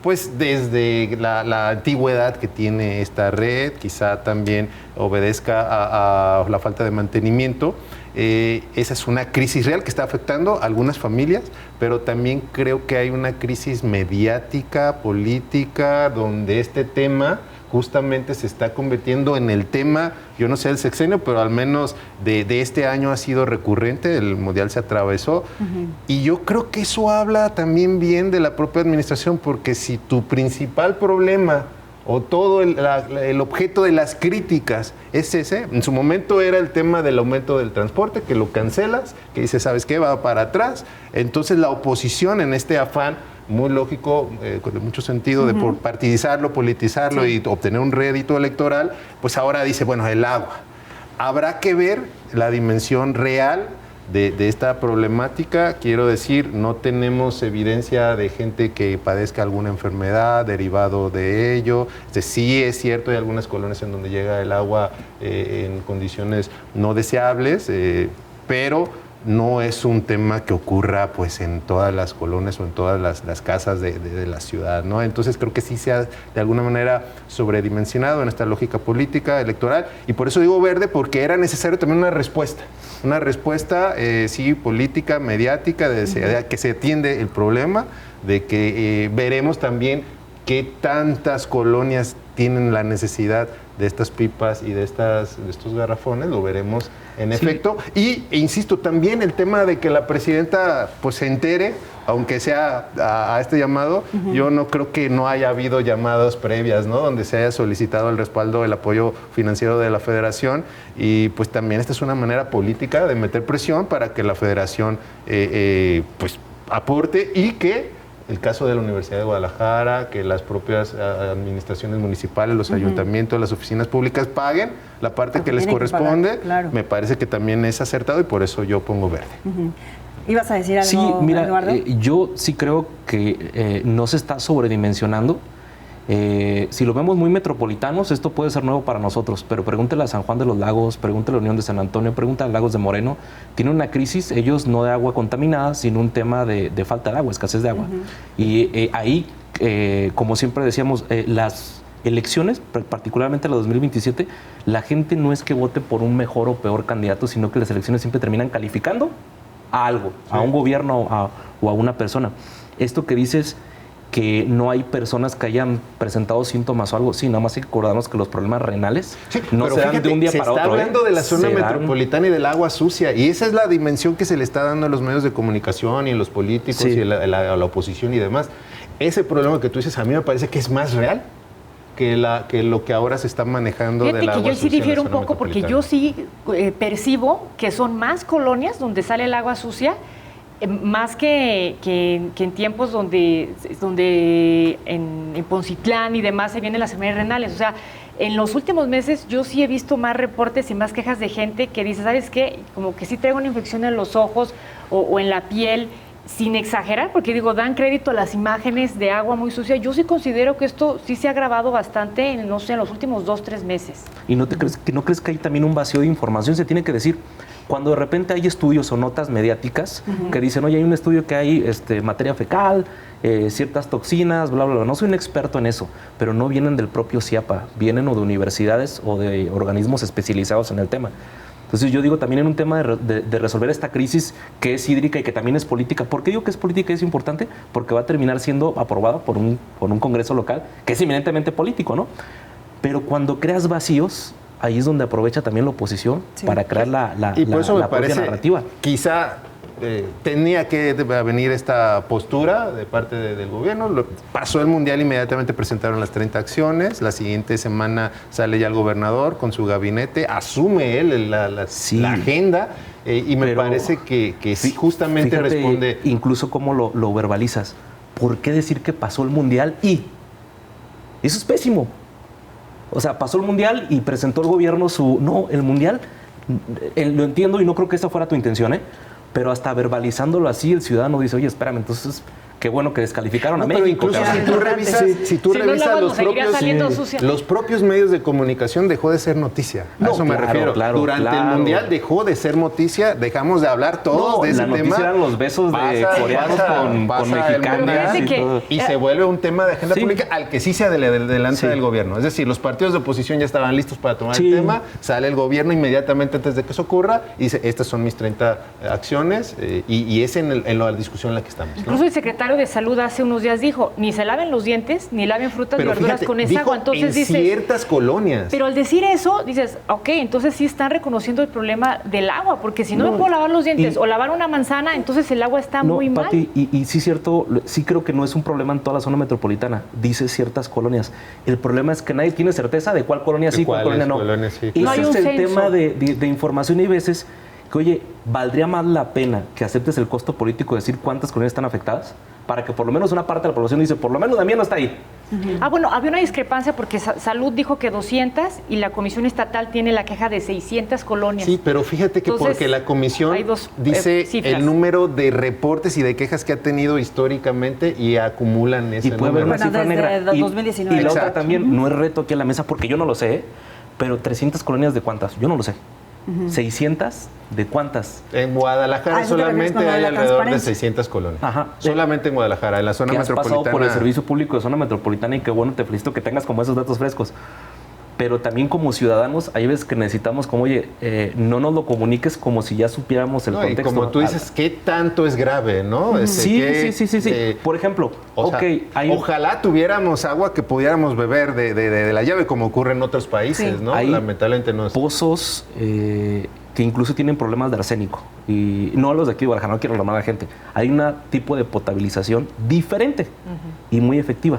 pues desde la antigüedad que tiene esta red, quizá también obedezca a la falta de mantenimiento. Esa es una crisis real que está afectando a algunas familias, pero también creo que hay una crisis mediática, política, donde este tema justamente se está convirtiendo en el tema, yo no sé el sexenio, pero al menos de este año ha sido recurrente, el mundial se atravesó, y yo creo que eso habla también bien de la propia administración, porque si tu principal problema o todo el objeto de las críticas es ese, en su momento era el tema del aumento del transporte, que lo cancelas, que dices, ¿sabes qué? Va para atrás. Entonces la oposición en este afán muy lógico, con mucho sentido, de partidizarlo, politizarlo y obtener un rédito electoral, pues ahora dice, bueno, el agua. Habrá que ver la dimensión real de esta problemática. Quiero decir, no tenemos evidencia de gente que padezca alguna enfermedad derivado de ello. Sí es cierto, hay algunas colonias en donde llega el agua en condiciones no deseables, pero no es un tema que ocurra pues en todas las colonias o en todas las casas de la ciudad, ¿no? Entonces creo que sí se ha de alguna manera sobredimensionado en esta lógica política electoral, y por eso digo verde, porque era necesario también una respuesta sí, política, mediática, de que se atiende el problema, de que veremos también qué tantas colonias tienen la necesidad de estas pipas y de estos garrafones, lo veremos en efecto. E insisto, también el tema de que la presidenta pues se entere, aunque sea a este llamado, yo no creo que no haya habido llamadas previas, ¿no? Donde se haya solicitado el respaldo, el apoyo financiero de la Federación, y pues también esta es una manera política de meter presión para que la Federación pues aporte, y que el caso de la Universidad de Guadalajara, que las propias administraciones municipales, los ayuntamientos, las oficinas públicas paguen la parte que les corresponde, claro. Me parece que también es acertado, y por eso yo pongo verde. ¿Ibas a decir algo, sí, mira, Eduardo? Yo sí creo que no se está sobredimensionando. Si lo vemos muy metropolitanos, esto puede ser nuevo para nosotros, pero pregúntale a San Juan de los Lagos, pregúntale a la Unión de San Antonio, pregúntale a Lagos de Moreno. Tienen una crisis, ellos no de agua contaminada, sino un tema de falta de agua, escasez de agua. Y ahí, como siempre decíamos, las elecciones, particularmente la 2027, la gente no es que vote por un mejor o peor candidato, sino que las elecciones siempre terminan calificando a algo, a un gobierno o a una persona. Esto que dices, que no hay personas que hayan presentado síntomas o algo, sí, nada más hay que acordarnos que los problemas renales no se dan de un día para otro. Se está hablando de la zona metropolitana y del agua sucia, y esa es la dimensión que se le está dando a los medios de comunicación y a los políticos y a la oposición y demás. Ese problema que tú dices, a mí me parece que es más real que lo que ahora se está manejando. Fíjate del agua que yo sí sucia difiero un poco, porque yo sí percibo que son más colonias donde sale el agua sucia, más que en tiempos donde en Poncitlán y demás se vienen las enfermedades renales. O sea, en los últimos meses yo sí he visto más reportes y más quejas de gente que dice, ¿sabes qué? Como que sí traigo una infección en los ojos o en la piel, sin exagerar, porque digo, dan crédito a las imágenes de agua muy sucia. Yo sí considero que esto sí se ha agravado bastante, no sé, en los últimos 2-3 meses. ¿Y no crees que hay también un vacío de información? Se tiene que decir, cuando de repente hay estudios o notas mediáticas que dicen, oye, hay un estudio que hay materia fecal, ciertas toxinas, bla, bla, bla. No soy un experto en eso, pero no vienen del propio CIAPA, vienen o de universidades o de organismos especializados en el tema. Entonces yo digo también en un tema de resolver esta crisis que es hídrica y que también es política. ¿Por qué digo que es política y es importante? Porque va a terminar siendo aprobada por un congreso local que es eminentemente político, ¿no? Pero cuando creas vacíos, ahí es donde aprovecha también la oposición para crear la y por eso me propia parece, narrativa. Quizá tenía que venir esta postura de parte del gobierno. Pasó el Mundial, inmediatamente presentaron las 30 acciones. La siguiente semana sale ya el gobernador con su gabinete, asume él la agenda y me parece que sí, justamente fíjate, responde. Incluso cómo lo verbalizas. ¿Por qué decir que pasó el Mundial y? Eso es pésimo. O sea, pasó el Mundial y presentó el gobierno su... No, el Mundial, lo entiendo y no creo que esa fuera tu intención, pero hasta verbalizándolo así, el ciudadano dice, oye, espérame, entonces... Qué bueno que descalificaron a México. Incluso si tú revisas los propios medios de comunicación, dejó de ser noticia. A eso me refiero. Durante el Mundial dejó de ser noticia, dejamos de hablar todos de ese tema. La noticia eran los besos de coreanos con mexicanos. Y se vuelve un tema de agenda pública al que sí se adelanta del gobierno. Es decir, los partidos de oposición ya estaban listos para tomar el tema, sale el gobierno inmediatamente antes de que eso ocurra y dice, estas son mis 30 acciones y es en la discusión en la que estamos, ¿no? Incluso el secretario de Salud hace unos días dijo, ni se laven los dientes, ni laven frutas y verduras con esa agua. Entonces en ciertas colonias. Pero al decir eso, dices, ok, entonces sí están reconociendo el problema del agua, porque si no me puedo lavar los dientes o lavar una manzana, entonces el agua está muy mal. Pati, y sí cierto, sí creo que no es un problema en toda la zona metropolitana, dice ciertas colonias. El problema es que nadie tiene certeza de cuál colonia sí, cuál colonia no. Ese es el tema de información y hay veces que, oye, ¿valdría más la pena que aceptes el costo político de decir cuántas colonias están afectadas? Para que por lo menos una parte de la población dice, por lo menos la mía no está ahí. Bueno, había una discrepancia porque Salud dijo que 200 y la Comisión Estatal tiene la queja de 600 colonias. Sí, pero fíjate que entonces, porque la Comisión dice el número de reportes y de quejas que ha tenido históricamente y acumulan ese número. Y puede haber una cifra negra. 2019. Y la otra también, no es reto aquí a la mesa porque yo no lo sé, pero 300 colonias de cuántas, yo no lo sé. 600 ¿de cuántas? En Guadalajara solamente hay alrededor de 600 colonias. Ajá. Solamente en Guadalajara, en la zona metropolitana. Has pasado por el Servicio Público de Zona Metropolitana y qué bueno, te felicito que tengas como esos datos frescos. Pero también como ciudadanos hay veces que necesitamos como, oye, no nos lo comuniques como si ya supiéramos el contexto. Y como tú dices, ¿qué tanto es grave, no? Sí. Por ejemplo, ojalá tuviéramos agua que pudiéramos beber de la llave como ocurre en otros países, ¿no? Hay lamentablemente no es. Pozos que incluso tienen problemas de arsénico. Y no los de aquí de Guadalajara, no quiero alarmar a la gente. Hay un tipo de potabilización diferente y muy efectiva.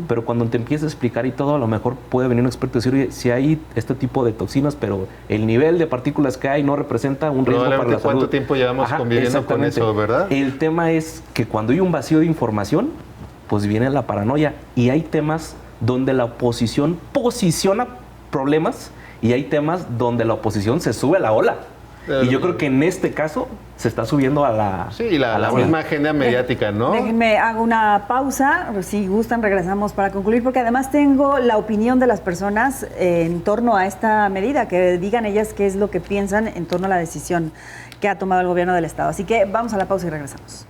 Pero cuando te empiezas a explicar y todo, a lo mejor puede venir un experto y decir, oye, si hay este tipo de toxinas, pero el nivel de partículas que hay no representa un riesgo para la salud. ¿Cuánto tiempo llevamos conviviendo con eso, verdad? El tema es que cuando hay un vacío de información, pues viene la paranoia. Y hay temas donde la oposición posiciona problemas y hay temas donde la oposición se sube a la ola. Y yo creo que en este caso se está subiendo a la... Sí, la misma agenda mediática, ¿no? Déjenme, hago una pausa, si gustan regresamos para concluir, porque además tengo la opinión de las personas en torno a esta medida, que digan ellas qué es lo que piensan en torno a la decisión que ha tomado el gobierno del Estado. Así que vamos a la pausa y regresamos.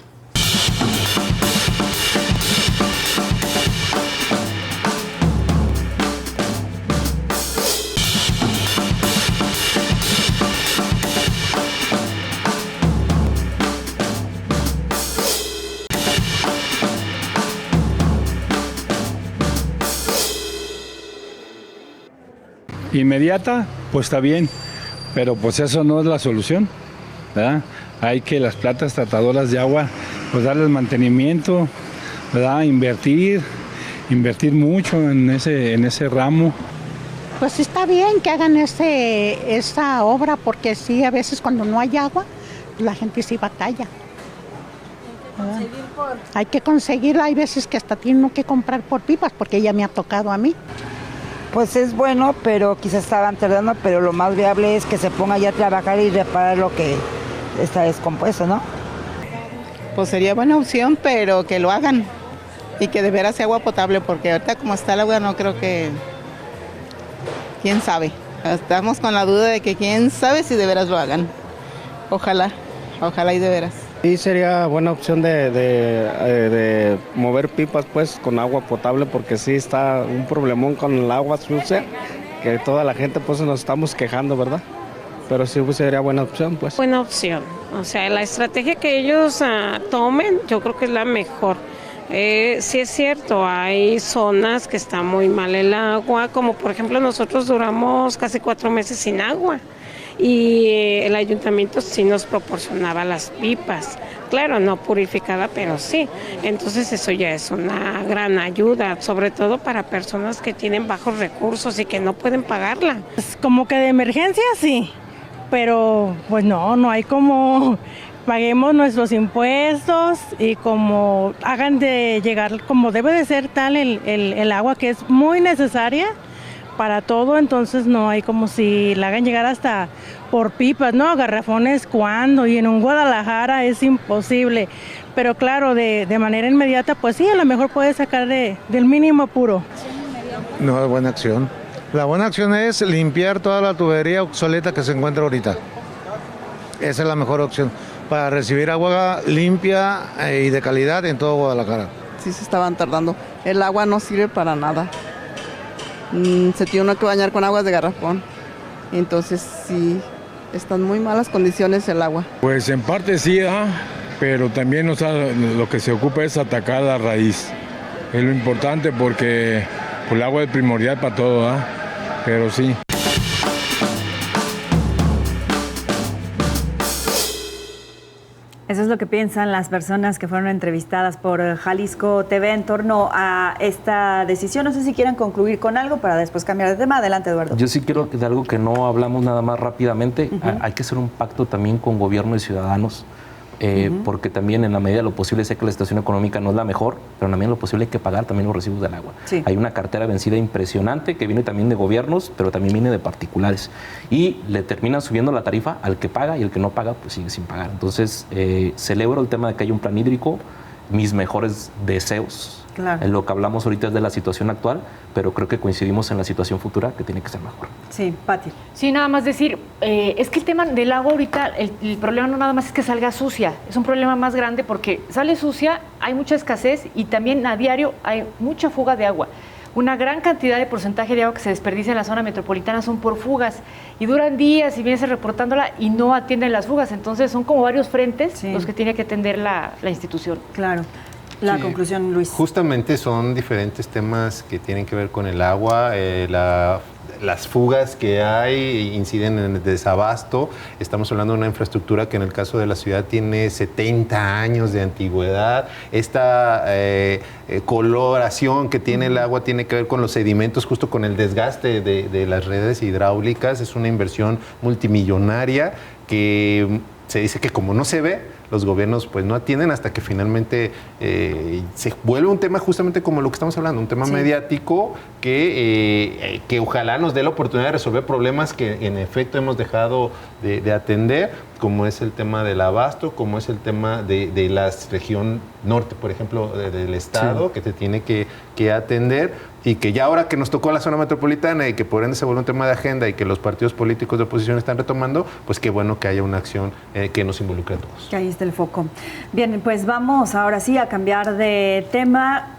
Inmediata, pues está bien, pero pues eso no es la solución, ¿verdad? Hay que las plantas tratadoras de agua, pues darles mantenimiento, ¿verdad? Invertir mucho en ese ramo. Pues está bien que hagan esa obra, porque sí, a veces cuando no hay agua, la gente sí batalla. Hay que conseguirla, hay veces que hasta tienen que comprar por pipas, porque ya me ha tocado a mí. Pues es bueno, pero quizás estaban tardando, pero lo más viable es que se ponga ya a trabajar y reparar lo que está descompuesto, ¿no? Pues sería buena opción, pero que lo hagan y que de veras sea agua potable, porque ahorita como está el agua no creo que... ¿Quién sabe? Estamos con la duda de que quién sabe si de veras lo hagan. Ojalá y de veras. Sí, sería buena opción de mover pipas pues con agua potable, porque sí está un problemón con el agua sucia, que toda la gente pues nos estamos quejando, ¿verdad? Pero sí pues, sería buena opción pues. Buena opción, o sea, la estrategia que ellos tomen yo creo que es la mejor. Sí es cierto, hay zonas que está muy mal el agua, como por ejemplo nosotros duramos casi 4 meses sin agua. y el ayuntamiento sí nos proporcionaba las pipas. Claro, no purificada, pero sí. Entonces eso ya es una gran ayuda, sobre todo para personas que tienen bajos recursos y que no pueden pagarla. Pues como que de emergencia sí, pero pues no hay como paguemos nuestros impuestos y como hagan de llegar como debe de ser tal el agua que es muy necesaria para todo, entonces no hay como si la hagan llegar hasta por pipas, ¿no? Garrafones cuando, y en un Guadalajara es imposible, pero claro, de manera inmediata, pues sí, a lo mejor puede sacar del mínimo apuro. No es buena acción. La buena acción es limpiar toda la tubería obsoleta que se encuentra ahorita. Esa es la mejor opción para recibir agua limpia y de calidad en todo Guadalajara. Sí se estaban tardando. El agua no sirve para nada. Se tiene uno que bañar con aguas de garrafón. Entonces sí, están muy malas condiciones el agua. Pues en parte sí, pero también lo que se ocupa es atacar la raíz. Es lo importante porque el agua es primordial para todo, pero sí. Eso es lo que piensan las personas que fueron entrevistadas por Jalisco TV en torno a esta decisión. No sé si quieran concluir con algo para después cambiar de tema. Adelante, Eduardo. Yo sí quiero de algo que no hablamos nada más rápidamente. Hay que hacer un pacto también con gobierno y ciudadanos, porque también en la medida de lo posible, sé que la situación económica no es la mejor, pero en la medida de lo posible hay que pagar también los recibos del agua. Sí. Hay una cartera vencida impresionante que viene también de gobiernos, pero también viene de particulares. Y le terminan subiendo la tarifa al que paga y el que no paga pues sigue sin pagar. Entonces, celebro el tema de que haya un plan hídrico, mis mejores deseos. Claro. Lo que hablamos ahorita es de la situación actual, pero creo que coincidimos en la situación futura que tiene que ser mejor. Sí, Pati. Sí, nada más decir, es que el tema del agua ahorita, el problema no nada más es que salga sucia, es un problema más grande porque sale sucia, hay mucha escasez y también a diario hay mucha fuga de agua. Una gran cantidad de porcentaje de agua que se desperdicia en la zona metropolitana son por fugas y duran días y vienes reportándola y no atienden las fugas. Entonces son como varios frentes los que tiene que atender la institución. Claro. La conclusión, Luis. Justamente son diferentes temas que tienen que ver con el agua, las fugas que hay inciden en el desabasto. Estamos hablando de una infraestructura que en el caso de la ciudad tiene 70 años de antigüedad. Esta coloración que tiene el agua tiene que ver con los sedimentos, justo con el desgaste de las redes hidráulicas. Es una inversión multimillonaria que se dice que como no se ve, los gobiernos pues no atienden hasta que finalmente se vuelve un tema justamente como lo que estamos hablando, un tema mediático que ojalá nos dé la oportunidad de resolver problemas que en efecto hemos dejado de atender, como es el tema del abasto, como es el tema de la región norte, por ejemplo, del estado, que se tiene que atender, y que ya ahora que nos tocó la zona metropolitana y que por ende se vuelve un tema de agenda y que los partidos políticos de oposición están retomando, pues qué bueno que haya una acción que nos involucre a todos. Que ahí está el foco. Bien, pues vamos ahora sí a cambiar de tema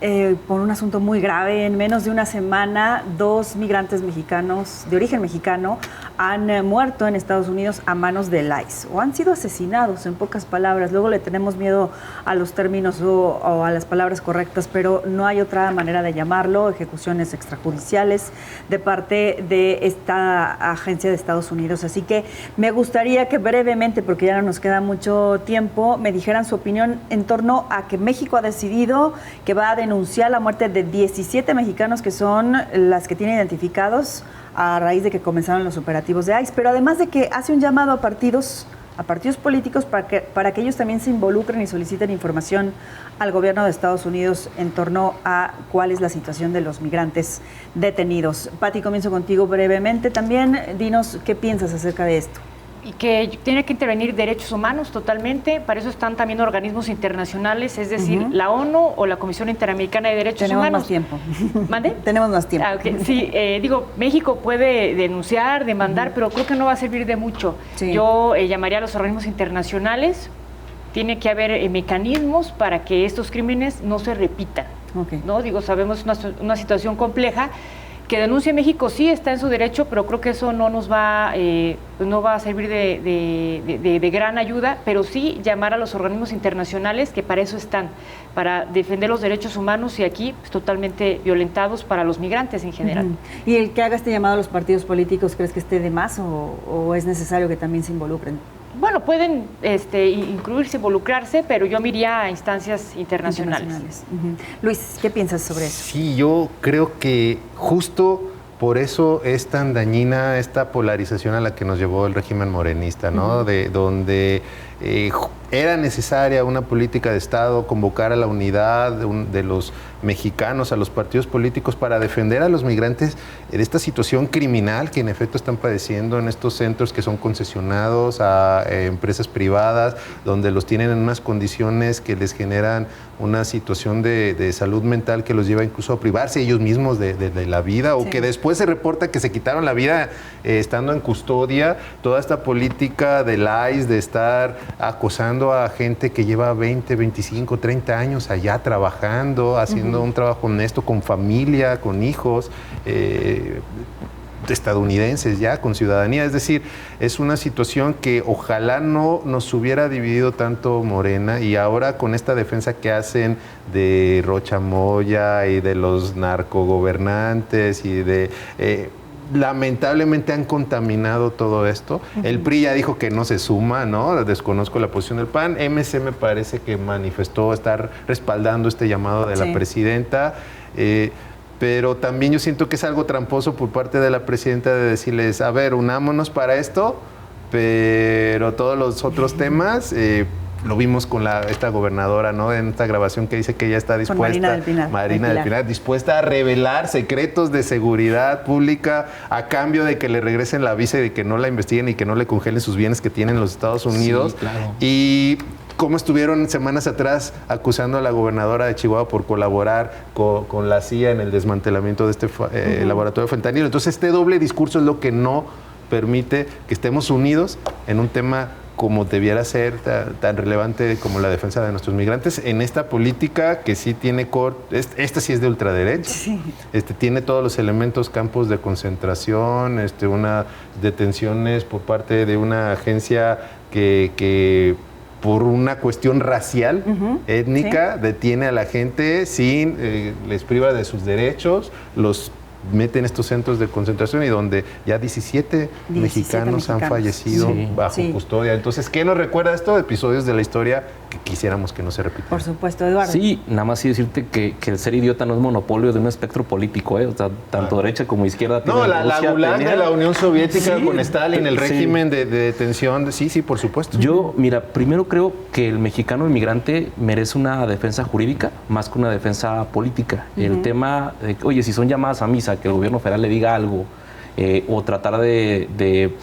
por un asunto muy grave. En menos de una semana, 2 migrantes mexicanos de origen mexicano han muerto en Estados Unidos a manos del ICE, o han sido asesinados, en pocas palabras. Luego le tenemos miedo a los términos o a las palabras correctas, pero no hay otra manera de llamarlo, ejecuciones extrajudiciales de parte de esta agencia de Estados Unidos. Así que me gustaría que brevemente, porque ya no nos queda mucho tiempo, me dijeran su opinión en torno a que México ha decidido que va a denunciar la muerte de 17 mexicanos que son las que tiene identificados a raíz de que comenzaron los operativos de ICE, pero además de que hace un llamado a partidos políticos para que ellos también se involucren y soliciten información al gobierno de Estados Unidos en torno a cuál es la situación de los migrantes detenidos. Pati, comienzo contigo brevemente también. Dinos qué piensas acerca de esto. Y que tiene que intervenir derechos humanos totalmente, para eso están también organismos internacionales, es decir, la ONU o la Comisión Interamericana de Derechos Humanos. Tenemos más tiempo. ¿Mande? Tenemos más tiempo. Okay. Sí, digo, México puede denunciar, demandar, pero creo que no va a servir de mucho. Sí. Yo llamaría a los organismos internacionales, tiene que haber mecanismos para que estos crímenes no se repitan. ¿No? Digo, sabemos una situación compleja, Que denuncie México, sí, está en su derecho, pero creo que eso no nos va, no va a servir de gran ayuda, pero sí llamar a los organismos internacionales que para eso están, para defender los derechos humanos y aquí pues, totalmente violentados para los migrantes en general. ¿Y el que haga este llamado a los partidos políticos, crees que esté de más o es necesario que también se involucren? Bueno, pueden incluirse, involucrarse, pero yo me iría a instancias internacionales. Luis, ¿qué piensas sobre eso? Sí, yo creo que justo por eso es tan dañina esta polarización a la que nos llevó el régimen morenista, ¿no? De donde era necesaria una política de Estado, convocar a la unidad de los mexicanos, a los partidos políticos para defender a los migrantes de esta situación criminal que en efecto están padeciendo en estos centros que son concesionados a empresas privadas, donde los tienen en unas condiciones que les generan una situación de salud mental que los lleva incluso a privarse ellos mismos de la vida, o que después se reporta que se quitaron la vida estando en custodia. Toda esta política del ICE de estar acosando a gente que lleva 20, 25, 30 años allá trabajando, haciendo un trabajo honesto con familia, con hijos estadounidenses ya, con ciudadanía. Es decir, es una situación que ojalá no nos hubiera dividido tanto Morena, y ahora con esta defensa que hacen de Rocha Moya y de los narcogobernantes y de... lamentablemente han contaminado todo esto. El PRI ya dijo que no se suma, ¿no? Desconozco la posición del PAN. MC me parece que manifestó estar respaldando este llamado de la presidenta. Pero también yo siento que es algo tramposo por parte de la presidenta de decirles, a ver, unámonos para esto, pero todos los otros temas... lo vimos con esta gobernadora, ¿no? En esta grabación que dice que ella está dispuesta, Marina del Pilar, dispuesta a revelar secretos de seguridad pública a cambio de que le regresen la visa y de que no la investiguen y que no le congelen sus bienes que tienen en los Estados Unidos. Sí, claro. Y cómo estuvieron semanas atrás acusando a la gobernadora de Chihuahua por colaborar con la CIA en el desmantelamiento de este laboratorio de fentanilo. Entonces, este doble discurso es lo que no permite que estemos unidos en un tema como debiera ser tan relevante como la defensa de nuestros migrantes en esta política que sí tiene esta sí es de ultraderecha, tiene todos los elementos, campos de concentración, una detenciones por parte de una agencia que por una cuestión racial, étnica, detiene a la gente les priva de sus derechos, los mete en estos centros de concentración y donde ya 17 mexicanos han fallecido bajo custodia. Entonces, ¿qué nos recuerda esto? Episodios de la historia que quisiéramos que no se repitieran. Por supuesto, Eduardo. Sí, nada más sí decirte que el ser idiota no es monopolio de un espectro político, o sea, tanto derecha como izquierda. No, la Gulag de la Unión Soviética con Stalin, el régimen de detención, sí, por supuesto. Yo, mira, primero creo que el mexicano inmigrante merece una defensa jurídica más que una defensa política. El tema de, oye, si son llamadas a misa, que el gobierno federal le diga algo, o tratar de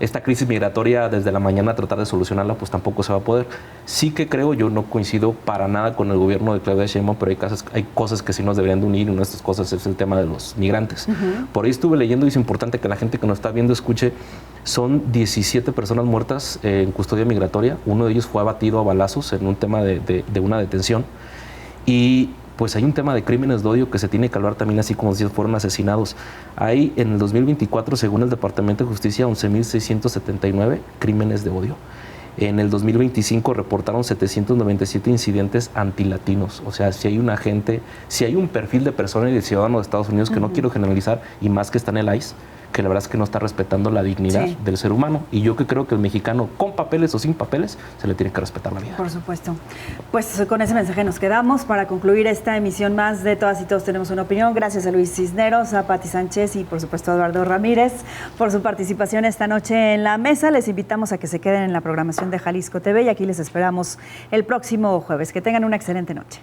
esta crisis migratoria desde la mañana tratar de solucionarla, pues tampoco se va a poder. Sí que creo, yo no coincido para nada con el gobierno de Claudia Sheinbaum, pero hay cosas que sí nos deberían de unir, y una de estas cosas es el tema de los migrantes. Por ahí estuve leyendo y es importante que la gente que nos está viendo escuche, son 17 personas muertas en custodia migratoria, uno de ellos fue abatido a balazos en un tema de una detención, y pues hay un tema de crímenes de odio que se tiene que hablar también, así como si fueron asesinados. Hay en el 2024, según el Departamento de Justicia, 11.679 crímenes de odio. En el 2025 reportaron 797 incidentes antilatinos. O sea, si hay un perfil de persona y de ciudadano de Estados Unidos que no quiero generalizar, y más que está en el ICE, que la verdad es que no está respetando la dignidad del ser humano. Y yo que creo que el mexicano, con papeles o sin papeles, se le tiene que respetar la vida. Por supuesto. Pues con ese mensaje nos quedamos para concluir esta emisión más de Todas y Todos Tenemos una Opinión. Gracias a Luis Cisneros, a Pati Sánchez y por supuesto a Eduardo Ramírez por su participación esta noche en la mesa. Les invitamos a que se queden en la programación de Jalisco TV y aquí les esperamos el próximo jueves. Que tengan una excelente noche.